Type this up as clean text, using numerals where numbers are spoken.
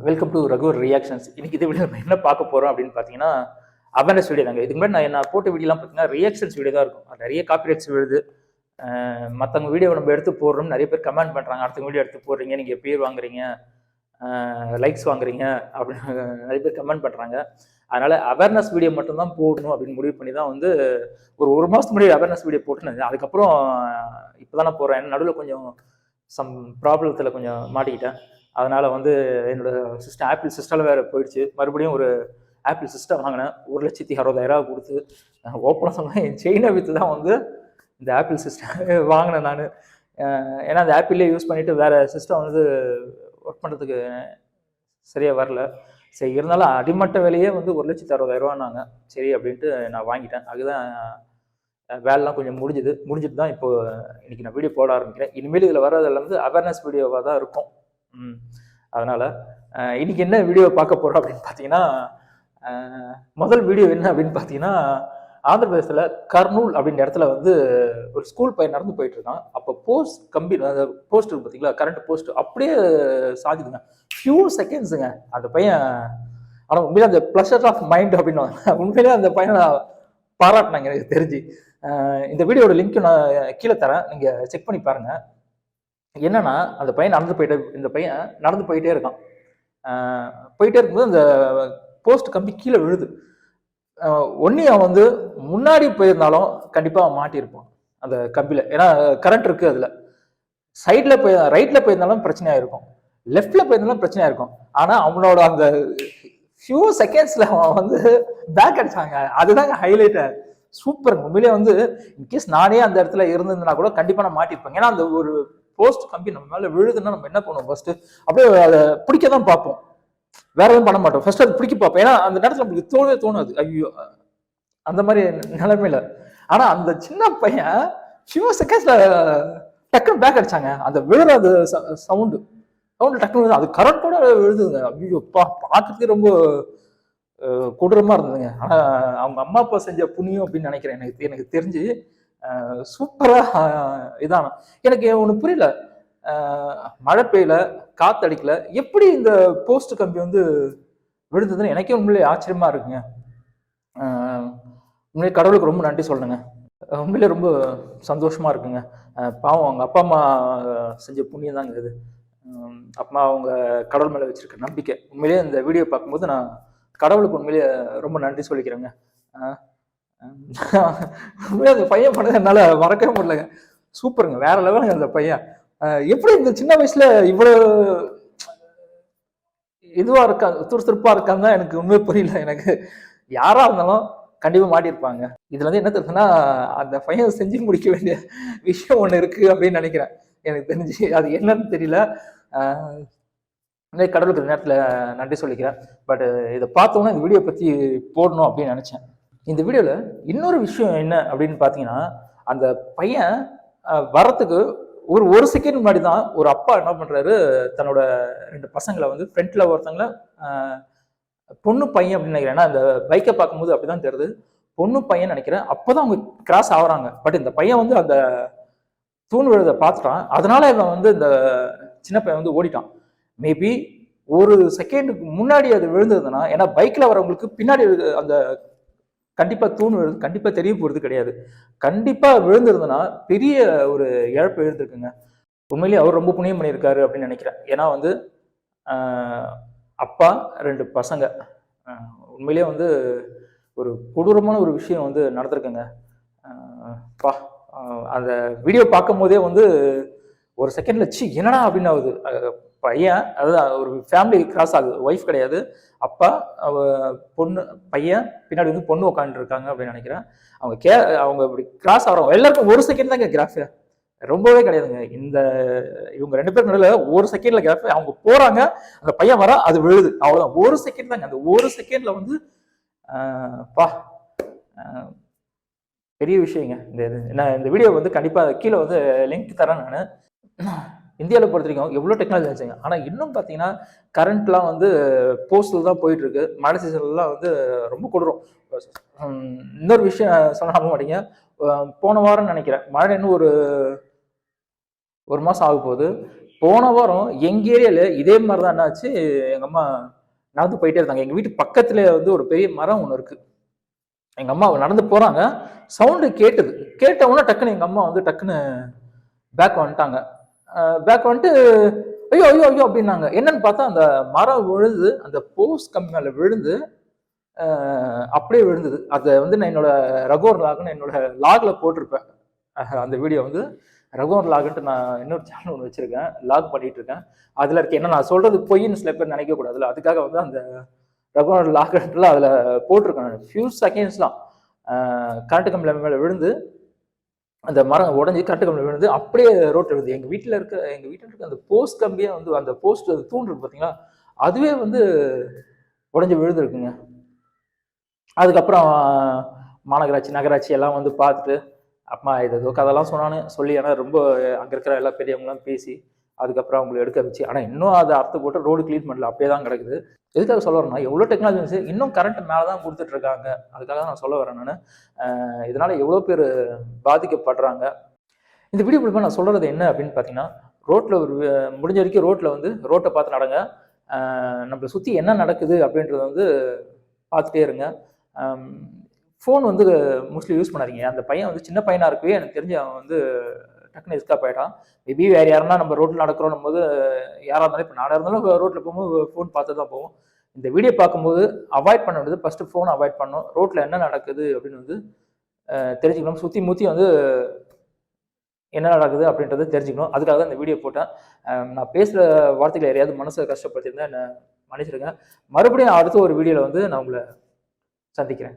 Welcome to Raghubar reactions. இன்னைக்கு இது video நம்ம என்ன பார்க்க போகிறோம் அப்படின்னு பார்த்தீங்கன்னா, அவேர்னஸ் வீடியோ தாங்க. இதுக்கு முன்னாடி நான் போட்ட வீடியோலாம் பார்த்தீங்கன்னா ரியாக்ஷன்ஸ் வீடியோ தான் இருக்கும். நிறைய காப்பிரைட்ஸ் விழுது. மற்றவங்க வீடியோ நம்ம எடுத்து போடுறோம், நிறைய பேர் கமெண்ட் பண்ணுறாங்க, அடுத்த வீடியோ எடுத்து போடுறீங்க, நீங்கள் பேர் வாங்குறீங்க, லைக்ஸ் வாங்குறீங்க அப்படின்னு நிறைய பேர் கமெண்ட் பண்ணுறாங்க. அதனால் அவேர்னஸ் வீடியோ மட்டும்தான் போடணும் அப்படின்னு முடிவு பண்ணி தான் வந்து ஒரு மாதத்துக்கு முன்னாடி அவேர்னஸ் வீடியோ போட்டுனது. அதுக்கப்புறம் இப்போ தான் நான் போடுறேன். நடுவில் கொஞ்சம் சம் ப்ராப்ளத்தில் கொஞ்சம் மாட்டிக்கிட்டேன். அதனால் வந்து என்னோட சிஸ்டம் ஆப்பிள் சிஸ்டமில் வேறு போயிடுச்சு. மறுபடியும் ஒரு ஆப்பிள் சிஸ்டம் வாங்கினேன். 1,60,000 கொடுத்து ஓப்பனாக சொன்னேன். என் செயினை விற்று தான் வந்து இந்த ஆப்பிள் சிஸ்டம் வாங்கினேன் நான். ஏன்னா அந்த ஆப்பிள்லேயே யூஸ் பண்ணிவிட்டு வேறு சிஸ்டம் வந்து ஒர்க் பண்ணுறதுக்கு சரியாக வரல. சரி, இருந்தாலும் அடிமட்ட விலையே வந்து 1,60,000 சரி அப்படின்ட்டு நான் வாங்கிட்டேன். அதுதான் வேலைலாம் கொஞ்சம் முடிஞ்சிட்டு தான் இப்போ இன்னைக்கு நான் வீடியோ போட ஆரம்பிக்கிறேன். இனிமேல் இதில் வர்றதெல்லாம் வந்து அவேர்னஸ் வீடியோவாக தான் இருக்கும். அதனால இன்னைக்கு என்ன வீடியோ பார்க்க போறோம் அப்படின்னு பார்த்தீங்கன்னா, முதல் வீடியோ என்ன அப்படின்னு பார்த்தீங்கன்னா, ஆந்திர பிரதேசத்தில் கர்னூல் அப்படின்ற இடத்துல வந்து ஒரு ஸ்கூல் பையன் நடந்து போயிட்டு இருக்கான். அப்போ போஸ்ட் கம்பி அந்த போஸ்ட் இருக்கு பார்த்தீங்களா, கரண்ட் போஸ்ட் அப்படியே சாதிதுங்க. ஃபியூ செகண்ட்ஸுங்க அந்த பையன். ஆனால் உண்மையிலே அந்த ப்ளஷர் ஆஃப் மைண்ட் அப்படின்னு உண்மையிலே அந்த பையனை நான் பாராட்டினாங்க எனக்கு தெரிஞ்சு. இந்த வீடியோட லிங்க் நான் கீழே தரேன், நீங்கள் செக் பண்ணி பாருங்க. என்னன்னா அந்த பையன் இந்த பையன் நடந்து போயிட்டே இருக்கான். போயிட்டே இருக்கும்போது அந்த போஸ்ட் கம்பி கீழே விழுது. ஒன்னி அவன் வந்து முன்னாடி போயிருந்தாலும் கண்டிப்பா அவன் மாட்டியிருப்பான் அந்த கம்பியில. ஏன்னா கரண்ட் இருக்கு அதுல. சைட்ல ரைட்ல போயிருந்தாலும் பிரச்சனையா இருக்கும், லெஃப்ட்ல போயிருந்தாலும் பிரச்சனையா இருக்கும். ஆனா அவனோட அந்த ஃபியூ செகண்ட்ஸ்ல அவன் வந்து பேக் அடிச்சாங்க. அதுதாங்க ஹைலைட். சூப்பர். உண்மையிலேயே வந்து இன்கேஸ் நானே அந்த இடத்துல இருந்திருந்தா கூட கண்டிப்பா நான் மாட்டிருப்பேன். ஏன்னா அந்த ஒரு போஸ்ட் கம்பி நம்ம மேல விழுதுன்னா நம்ம என்ன பண்ணுவோம், ஃபர்ஸ்ட் அப்படியே அதை பிடிக்க தான் பார்ப்போம், வேற எதுவும் பண்ண மாட்டோம். ஃபர்ஸ்ட் அது பிடிக்க பார்ப்போம். ஏன்னா அந்த நேரத்தில் நம்மளுக்கு தோணாது ஐயோ அந்த மாதிரி நிலைமையில. ஆனா அந்த சின்ன பையன் ஃபியூ செகண்ட்ஸ்ல டக்குன்னு பேக் அடிச்சாங்க. அந்த விழுற அது சவுண்டு டக்குன்னு அது கரண்டோட விழுதுங்க. ஐயோ பார்க்கறதுக்கு ரொம்ப கொடூரமா இருந்ததுங்க. ஆனா அவங்க அம்மா அப்பா செஞ்ச புண்ணியம் அப்படின்னு நினைக்கிறேன். எனக்கு தெரிஞ்சு சூப்பரா இதான. எனக்கு ஒண்ணு புரியல, மழை பெய்யல, காத்தடிக்கல, எப்படி இந்த போஸ்ட் கம்பி வந்து விழுந்ததுன்னு எனக்கே உண்மையிலே ஆச்சரியமா இருக்குங்க. உண்மையிலே கடவுளுக்கு ரொம்ப நன்றி சொல்லணுங்க. உண்மையிலே ரொம்ப சந்தோஷமா இருக்குங்க. பாவம் அவங்க அப்பா அம்மா செஞ்ச புண்ணியம் தாங்க இது. அப்பா அவங்க கடவுள் மேல வச்சிருக்க நம்பிக்கை. உண்மையிலேயே இந்த வீடியோ பார்க்கும்போது நான் கடவுளுக்கு உண்மையிலேயே ரொம்ப நன்றி சொல்லிக்கிறேங்க. அந்த பையன் பண்ணது என்னால மறக்கவே முடியலங்க. சூப்பருங்க, வேற லெவலுங்க அந்த பையன். எப்படி இந்த சின்ன வயசுல இவ்வளவு இதுவா இருக்கா, துருத்துருப்பா இருக்கான்னு தான் எனக்கு உண்மையே புரியல. எனக்கு யாரா இருந்தாலும் கண்டிப்பா மாட்டியிருப்பாங்க. இதுல வந்து என்ன தெரியுதுன்னா, அந்த பையன் செஞ்சு முடிக்க வேண்டிய விஷயம் ஒண்ணு இருக்கு அப்படின்னு நினைக்கிறேன். எனக்கு தெரிஞ்சு அது என்னன்னு தெரியல. கடவுளுக்கு இந்த நேரத்துல நன்றி சொல்லிக்கிறேன். பட் இதை பார்த்தோன்னா இந்த வீடியோ பத்தி போடணும் அப்படின்னு நினைச்சேன். இந்த வீடியோவில் இன்னொரு விஷயம் என்ன அப்படின்னு பார்த்தீங்கன்னா, அந்த பையன் வரத்துக்கு ஒரு செகண்ட் முன்னாடி தான் ஒரு அப்பா என்ன பண்ணுறாரு, தன்னோட 2 பசங்களை வந்து ஃப்ரண்ட்ல ஒருத்தங்களை பொண்ணு பையன் அப்படின்னு நினைக்கிறேன். ஏன்னா அந்த பைக்கை பார்க்கும்போது அப்படிதான் தெரியுது, பொண்ணு பையன் நினைக்கிறேன். அப்போதான் அவங்க கிராஸ் ஆகுறாங்க. பட் இந்த பையன் வந்து அந்த தூண் விழுதை பார்த்துட்டான். அதனால இவன் வந்து இந்த சின்ன பையன் வந்து ஓடிட்டான். மேபி ஒரு செகண்டுக்கு முன்னாடி அது விழுந்ததுன்னா, ஏன்னா பைக்கில் வரவங்களுக்கு பின்னாடி அந்த கண்டிப்பா தூண் விழுது கண்டிப்பா தெரிய போறது கிடையாது. கண்டிப்பா விழுந்திருந்தனா பெரிய ஒரு இழப்பு எழுந்திருக்குங்க. உண்மையிலேயே அவர் ரொம்ப புண்ணியம் பண்ணியிருக்காரு அப்படின்னு நினைக்கிறேன். ஏன்னா வந்து அப்பா 2 பசங்க, உண்மையிலேயே வந்து ஒரு கொடூரமான ஒரு விஷயம் வந்து நடந்திருக்குங்க. அந்த வீடியோ பார்க்கும் போதே வந்து ஒரு செகண்ட்ல என்னடா அப்படின்னு ஆகுது. பையன், அதாவது ஒரு ஃபேமிலி கிராஸ் ஆகுது, ஒய்ஃப் கிடையாது, அப்பா, பொண்ணு, பையன், பின்னாடி வந்து பொண்ணு உட்காந்துட்டு இருக்காங்க அப்படின்னு நினைக்கிறேன். அவங்க இப்படி கிராஸ் ஆகிறவங்க எல்லாருக்கும் ஒரு செகண்ட் தாங்க கிராஃப், ரொம்பவே கிடையாதுங்க. இவங்க 2 பேர் நடுவில் ஒரு செகண்ட்ல கிராஃப். அவங்க போறாங்க, அந்த பையன் வர, அது விழுது, அவ்வளவுதான். ஒரு செகண்ட் தாங்க. அந்த ஒரு செகண்ட்ல வந்து பெரிய விஷயங்க. இந்த வீடியோ வந்து கண்டிப்பா கீழே வந்து லிங்க் தரேன் நான். இந்தியாவில் பொறுத்த வரைக்கும் எவ்வளோ டெக்னாலஜி ஆச்சுங்க. ஆனால் இன்னும் பார்த்தீங்கன்னா கரண்ட்லாம் வந்து போஸ்டில் தான் போயிட்டு இருக்கு. மழை சீசன்லாம் வந்து ரொம்ப கொடூரம். இன்னொரு விஷயம் சொன்ன நம்ப மாட்டீங்க, போன வாரம் நினைக்கிறேன், மழை இன்னும் ஒரு மாதம் ஆக போகுது. போன வாரம் எங்க ஏரியால இதே மாதிரிதான் என்னாச்சு, எங்க அம்மா நடந்து போயிட்டே இருந்தாங்க. எங்க வீட்டு பக்கத்துல வந்து ஒரு பெரிய மரம் ஒண்ணு இருக்கு. எங்க அம்மா நடந்து போறாங்க, சவுண்டு கேட்டது. கேட்ட உடனே டக்குன்னு எங்க அம்மா வந்து டக்குன்னு பேக் வந்துட்டாங்க. பேக் வந்துட்டு ஐயோ ஐயோ ஐயோ அப்படின்னாங்க. என்னன்னு பார்த்தா அந்த மரம் விழுந்து அந்த போஸ்ட் கம்பி மேல விழுந்து அப்படியே விழுந்தது. அதை வந்து நான் என்னோட ரகோர் லாக்னு என்னோட லாக்ல போட்டிருப்பேன். அந்த வீடியோ வந்து ரகோர் லாக்ன்ட்டு நான் இன்னொரு சேனல் ஒன்று வச்சிருக்கேன், லாக் பண்ணிட்டு இருக்கேன். அதுல இருக்க என்ன நான் சொல்றது பொய்ன்னு சில பேர் நினைக்க கூடாதுல்ல, அதுக்காக வந்து அந்த ரகோர் லாக்ல அதுல போட்டிருக்கேன். ஃபியூ செகண்ட்ஸ் தான் கரண்ட் கம்பி மேல விழுந்து அந்த மரம் உடஞ்சி கரண்ட் கம்பி விழுந்து அப்படியே ரோட்ல விழுது. எங்க வீட்டுல இருக்க அந்த போஸ்ட் கம்பியே வந்து அந்த போஸ்ட் தூண் இருக்கு பாத்தீங்களா, அதுவே வந்து உடஞ்சி விழுந்துருக்குங்க. அதுக்கப்புறம் மாநகராட்சி நகராட்சி எல்லாம் வந்து பார்த்துட்டு அம்மா இது ஏதோ கதெல்லாம் சொன்னான்னு சொல்லி, ஆனால் ரொம்ப அங்கே இருக்கிற எல்லா பெரியவங்களாம் பேசி அதுக்கப்புறம் அவங்களை எடுக்க வச்சு, ஆனால் இன்னும் அதை அறுத்து போட்டு ரோடு கிளீன் பண்ணல, அப்படியே தான் கிடக்குது. எதுக்காக சொல்ல வரேன்னா, எவ்வளோ டெக்னாலஜி இருந்துச்சு, இன்னும் கரண்ட் மேலே தான் கொடுத்துட்டு இருக்காங்க. அதுக்காக தான் நான் சொல்ல வரேன். நான் இதனால எவ்வளோ பேர் பாதிக்கப்படுறாங்க. இந்த வீடியோ மூலமா நான் சொல்றது என்ன அப்படின்னு பார்த்தீங்கன்னா, ரோட்டில் ஒரு முடிஞ்ச வரைக்கும் ரோட்டில் வந்து ரோட்டை பார்த்து நடங்க. நம்மளை சுற்றி என்ன நடக்குது அப்படின்றத வந்து பார்த்துட்டே இருங்க. ஃபோன் வந்து மோஸ்ட்லி யூஸ் பண்ணாதீங்க. அந்த பையன் வந்து சின்ன பையனாக இருக்கவே எனக்கு தெரிஞ்சு அவன் வந்து டக்குன்னு எஸ்கேப் ஆகிட்டான். மேபி வேறு யாருன்னா நம்ம ரோட்டில் நடக்கிறோம் போது யாராக இருந்தாலும், இப்போ நானாக இருந்தாலும் ரோட்டில் போகும்போது ஃபோன் பார்த்து தான் போவோம். இந்த வீடியோ பார்க்கும்போது அவாய்ட் பண்ண வேண்டியது ஃபஸ்ட்டு ஃபோனை அவாய்ட் பண்ணணும். ரோட்டில் என்ன நடக்குது அப்படின்னு வந்து தெரிஞ்சுக்கணும். சுற்றி முற்றி வந்து என்ன நடக்குது அப்படின்றத தெரிஞ்சுக்கணும். அதுக்காக தான் இந்த வீடியோ போட்டேன். நான் பேசுகிற வார்த்தைகளை யாரையாவது மனசை கஷ்டப்படுத்தியிருந்தேன் என்ன மன்னிச்சிருங்க. மறுபடியும் அடுத்த ஒரு வீடியோவில் வந்து நான் உங்களை சந்திக்கிறேன்.